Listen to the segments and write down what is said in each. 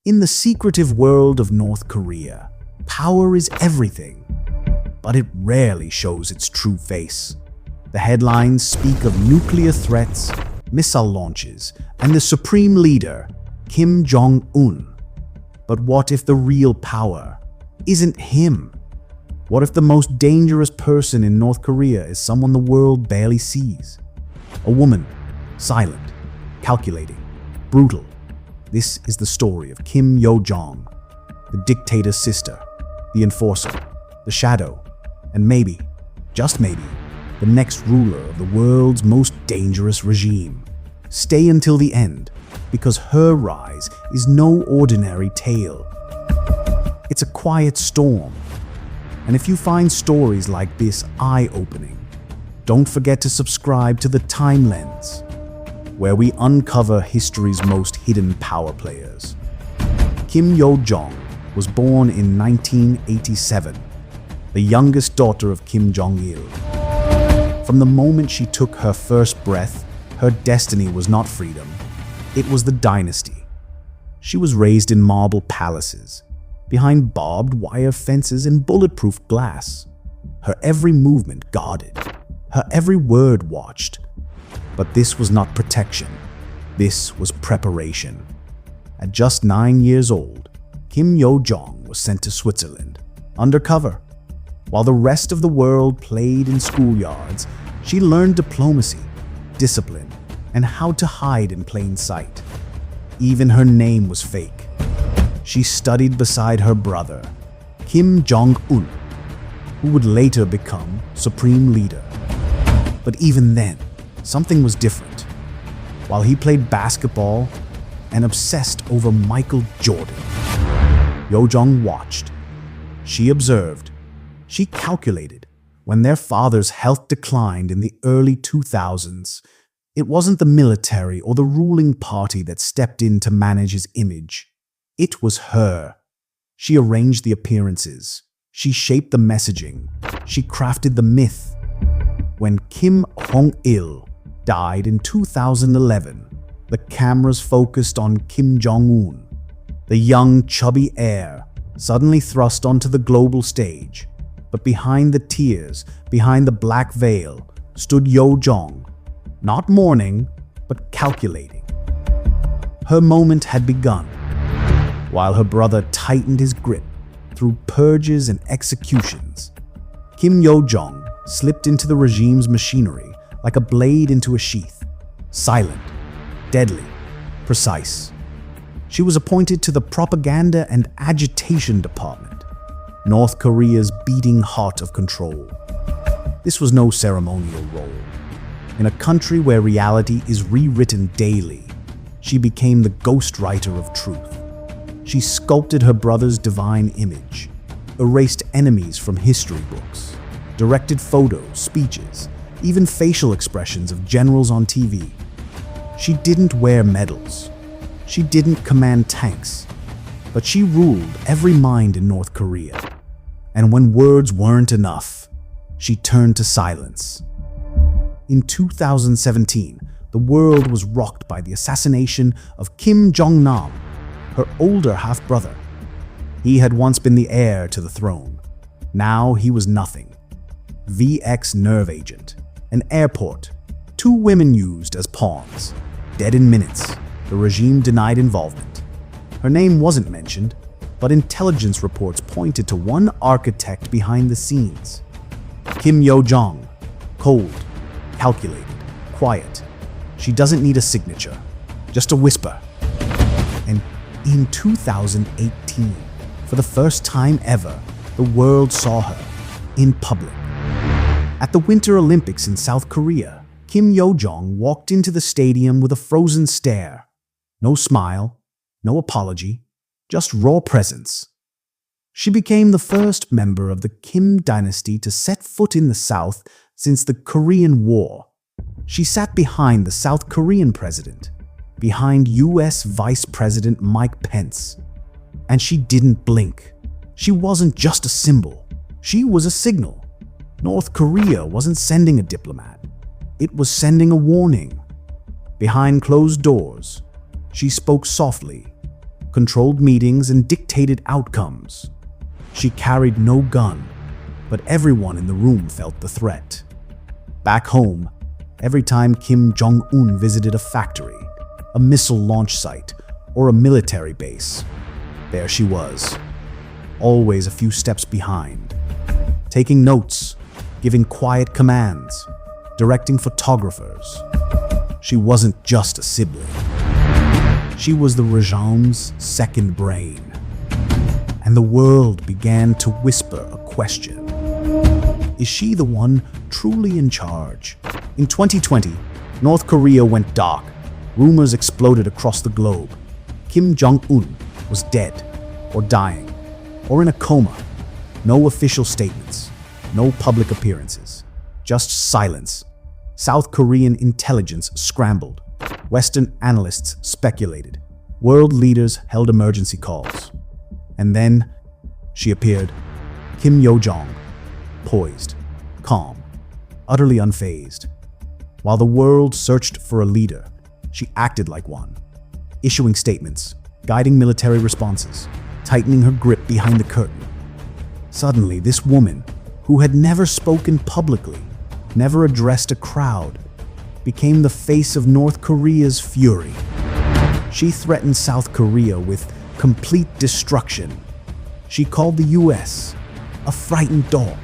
In the secretive world of North Korea, power is everything, but it rarely shows its true face. The headlines speak of nuclear threats, missile launches, and the supreme leader, Kim Jong-un. But what if the real power isn't him? What if the most dangerous person in North Korea is someone the world barely sees? A woman, silent, calculating, brutal. This is the story of Kim Yo-jong, the dictator's sister, the enforcer, the shadow, and maybe, just maybe, the next ruler of the world's most dangerous regime. Stay until the end, because her rise is no ordinary tale. It's a quiet storm. And if you find stories like this eye-opening, don't forget to subscribe to The Time Lens, where we uncover history's most hidden power players. Kim Yo-jong was born in 1987, the youngest daughter of Kim Jong-il. From the moment she took her first breath, her destiny was not freedom, it was the dynasty. She was raised in marble palaces, behind barbed wire fences and bulletproof glass. Her every movement guarded, her every word watched. But this was not protection, this was preparation. At just 9 years old, Kim Yo-jong was sent to Switzerland, undercover. While the rest of the world played in schoolyards, she learned diplomacy, discipline, and how to hide in plain sight. Even her name was fake. She studied beside her brother, Kim Jong-un, who would later become supreme leader. But even then, something was different. While he played basketball and obsessed over Michael Jordan, Yo-jong watched. She observed. She calculated. When their father's health declined in the early 2000s, it wasn't the military or the ruling party that stepped in to manage his image. It was her. She arranged the appearances. She shaped the messaging. She crafted the myth. When Kim Jong-il died in 2011, the cameras focused on Kim Jong-un, the young, chubby heir, suddenly thrust onto the global stage. But behind the tears, behind the black veil, stood Yo-jong, not mourning, but calculating. Her moment had begun, while her brother tightened his grip through purges and executions. Kim Yo-jong slipped into the regime's machinery like a blade into a sheath, silent, deadly, precise. She was appointed to the Propaganda and Agitation Department, North Korea's beating heart of control. This was no ceremonial role. In a country where reality is rewritten daily, she became the ghostwriter of truth. She sculpted her brother's divine image, erased enemies from history books, directed photos, speeches, even facial expressions of generals on TV. She didn't wear medals. She didn't command tanks. But she ruled every mind in North Korea. And when words weren't enough, she turned to silence. In 2017, the world was rocked by the assassination of Kim Jong-nam, her older half-brother. He had once been the heir to the throne. Now he was nothing. VX nerve agent, an airport, 2 women used as pawns, dead in minutes. The regime denied involvement. Her name wasn't mentioned, but intelligence reports pointed to one architect behind the scenes. Kim Yo-jong, cold, calculated, quiet. She doesn't need a signature, just a whisper. And in 2018, for the first time ever, the world saw her in public. At the Winter Olympics in South Korea, Kim Yo-jong walked into the stadium with a frozen stare. No smile, no apology, just raw presence. She became the first member of the Kim dynasty to set foot in the South since the Korean War. She sat behind the South Korean president, behind US Vice President Mike Pence. And she didn't blink. She wasn't just a symbol. She was a signal. North Korea wasn't sending a diplomat. It was sending a warning. Behind closed doors, she spoke softly, controlled meetings, and dictated outcomes. She carried no gun, but everyone in the room felt the threat. Back home, every time Kim Jong-un visited a factory, a missile launch site, or a military base, there she was, always a few steps behind, taking notes, giving quiet commands, directing photographers. She wasn't just a sibling. She was the regime's second brain. And the world began to whisper a question. Is she the one truly in charge? In 2020, North Korea went dark. Rumors exploded across the globe. Kim Jong-un was dead, or dying, or in a coma. No official statements, no public appearances, just silence. South Korean intelligence scrambled. Western analysts speculated. World leaders held emergency calls. And then she appeared, Kim Yo-jong, poised, calm, utterly unfazed. While the world searched for a leader, she acted like one, issuing statements, guiding military responses, tightening her grip behind the curtain. Suddenly, this woman, who had never spoken publicly, never addressed a crowd, became the face of North Korea's fury. She threatened South Korea with complete destruction. She called the US a frightened dog.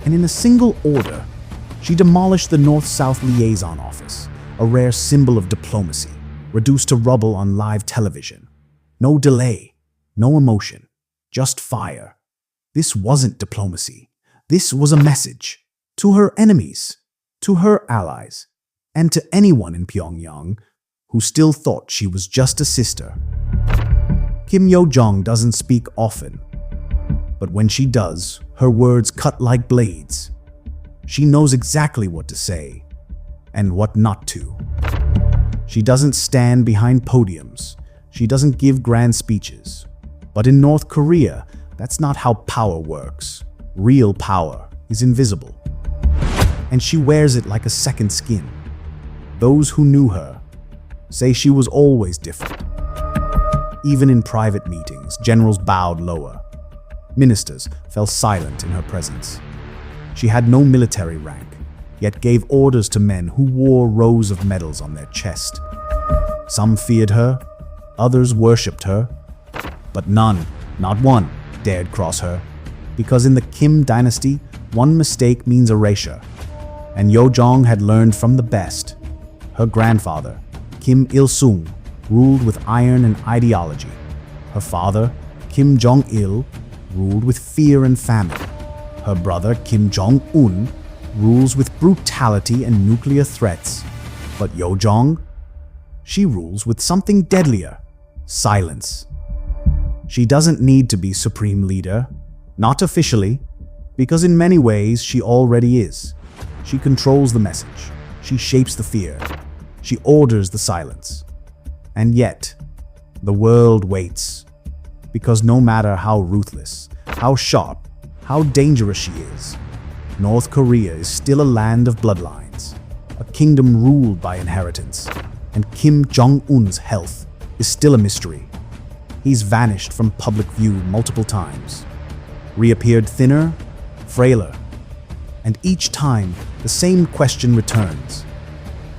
And in a single order, she demolished the North-South Liaison Office, a rare symbol of diplomacy, reduced to rubble on live television. No delay, no emotion, just fire. This wasn't diplomacy. This was a message to her enemies, to her allies, and to anyone in Pyongyang who still thought she was just a sister. Kim Yo-jong doesn't speak often, but when she does, her words cut like blades. She knows exactly what to say and what not to. She doesn't stand behind podiums. She doesn't give grand speeches. But in North Korea, that's not how power works. Real power is invisible. And she wears it like a second skin. Those who knew her say she was always different. Even in private meetings, generals bowed lower. Ministers fell silent in her presence. She had no military rank, yet gave orders to men who wore rows of medals on their chest. Some feared her, others worshipped her, but none, not one, dared cross her, because in the Kim dynasty, one mistake means erasure. And Yo-jong had learned from the best. Her grandfather, Kim Il-sung, ruled with iron and ideology. Her father, Kim Jong-il, ruled with fear and famine. Her brother, Kim Jong-un, rules with brutality and nuclear threats. But Yo-jong? She rules with something deadlier: silence. She doesn't need to be supreme leader, not officially, because in many ways she already is. She controls the message. She shapes the fear. She orders the silence. And yet, the world waits. Because no matter how ruthless, how sharp, how dangerous she is, North Korea is still a land of bloodlines, a kingdom ruled by inheritance, and Kim Jong-un's health is still a mystery. He's vanished from public view multiple times, reappeared thinner, frailer, and each time the same question returns.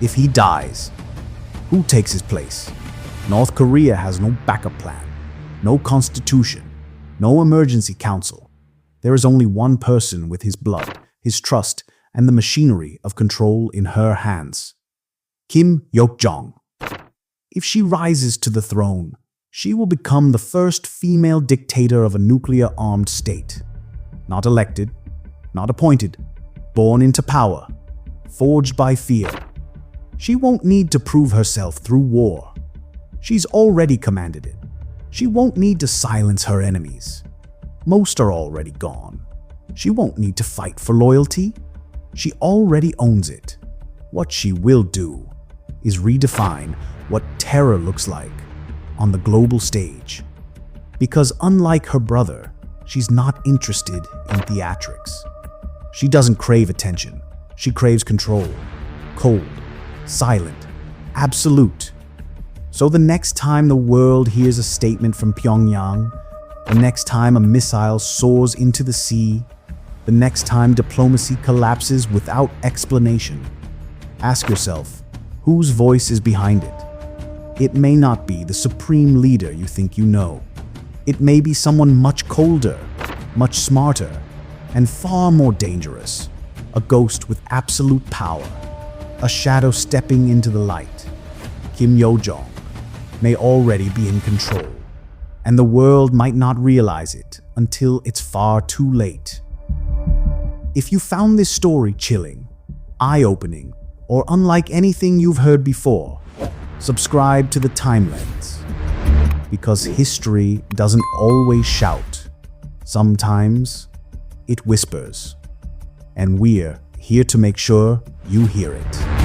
If he dies, who takes his place? North Korea has no backup plan, no constitution, no emergency council. There is only one person with his blood, his trust, and the machinery of control in her hands: Kim Yo-jong. If she rises to the throne, she will become the first female dictator of a nuclear-armed state. Not elected, not appointed, born into power, forged by fear. She won't need to prove herself through war. She's already commanded it. She won't need to silence her enemies. Most are already gone. She won't need to fight for loyalty. She already owns it. What she will do is redefine what terror looks like on the global stage. Because unlike her brother, she's not interested in theatrics. She doesn't crave attention. She craves control. Cold, silent, absolute. So the next time the world hears a statement from Pyongyang, the next time a missile soars into the sea, the next time diplomacy collapses without explanation, ask yourself, whose voice is behind it? It may not be the supreme leader you think you know. It may be someone much colder, much smarter, and far more dangerous. A ghost with absolute power. A shadow stepping into the light. Kim Yo-jong may already be in control, and the world might not realize it until it's far too late. If you found this story chilling, eye-opening, or unlike anything you've heard before, subscribe to the Time Lens. Because history doesn't always shout. Sometimes it whispers. And we're here to make sure you hear it.